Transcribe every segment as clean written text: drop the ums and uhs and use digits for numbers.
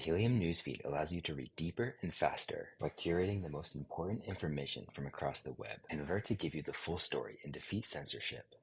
The Helium newsfeed allows you to read deeper and faster by curating the most important information from across the web in order to give you the full story and defeat censorship.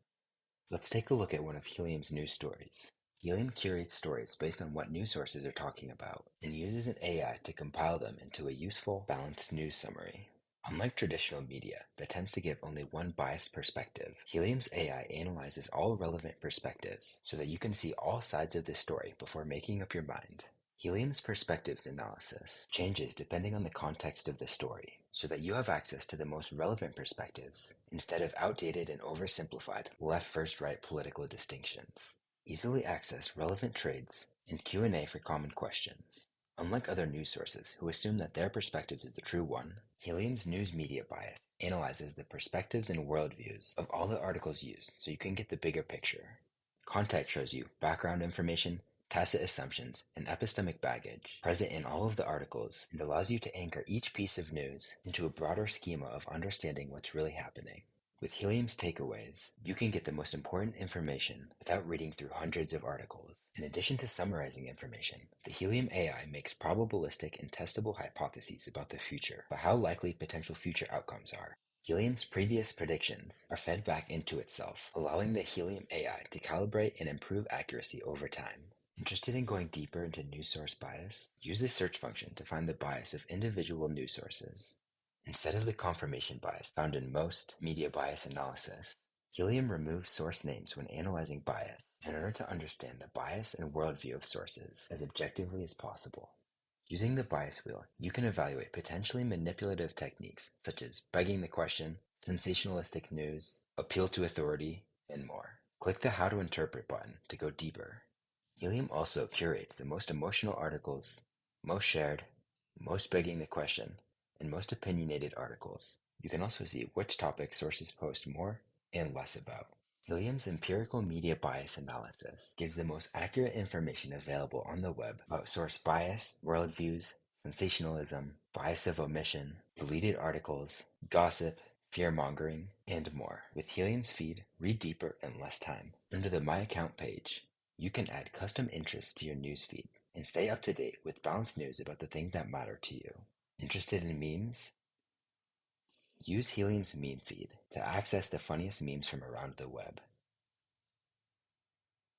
Let's take a look at one of Helium's news stories. Helium curates stories based on what news sources are talking about and uses an AI to compile them into a useful, balanced news summary. Unlike traditional media that tends to give only one biased perspective, Helium's AI analyzes all relevant perspectives so that you can see all sides of the story before making up your mind. Helium's perspectives analysis changes depending on the context of the story, so that you have access to the most relevant perspectives, instead of outdated and oversimplified left versus right political distinctions. Easily access relevant trades and Q&A for common questions. Unlike other news sources who assume that their perspective is the true one, Helium's news media bias analyzes the perspectives and worldviews of all the articles used so you can get the bigger picture. Context shows you background information, tacit assumptions, and epistemic baggage present in all of the articles, and allows you to anchor each piece of news into a broader schema of understanding what's really happening. With Helium's takeaways, you can get the most important information without reading through hundreds of articles. In addition to summarizing information, the Helium AI makes probabilistic and testable hypotheses about the future, about how likely potential future outcomes are. Helium's previous predictions are fed back into itself, allowing the Helium AI to calibrate and improve accuracy over time. Interested in going deeper into news source bias? Use the search function to find the bias of individual news sources. Instead of the confirmation bias found in most media bias analysis, Helium removes source names when analyzing bias in order to understand the bias and worldview of sources as objectively as possible. Using the bias wheel, you can evaluate potentially manipulative techniques such as begging the question, sensationalistic news, appeal to authority, and more. Click the How to Interpret button to go deeper. Helium also curates the most emotional articles, most shared, most begging the question, and most opinionated articles. You can also see which topics sources post more and less about. Helium's empirical media bias analysis gives the most accurate information available on the web about source bias, worldviews, sensationalism, bias of omission, deleted articles, gossip, fear-mongering, and more. With Helium's feed, read deeper in less time. Under the My Account page, you can add custom interests to your newsfeed and stay up to date with balanced news about the things that matter to you. Interested in memes? Use Helium's meme feed to access the funniest memes from around the web.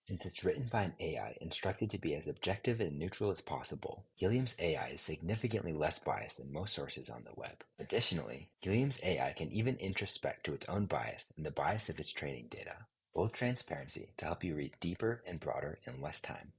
Since it's written by an AI instructed to be as objective and neutral as possible, Helium's AI is significantly less biased than most sources on the web. Additionally, Helium's AI can even introspect to its own bias and the bias of its training data. Full transparency to help you read deeper and broader in less time.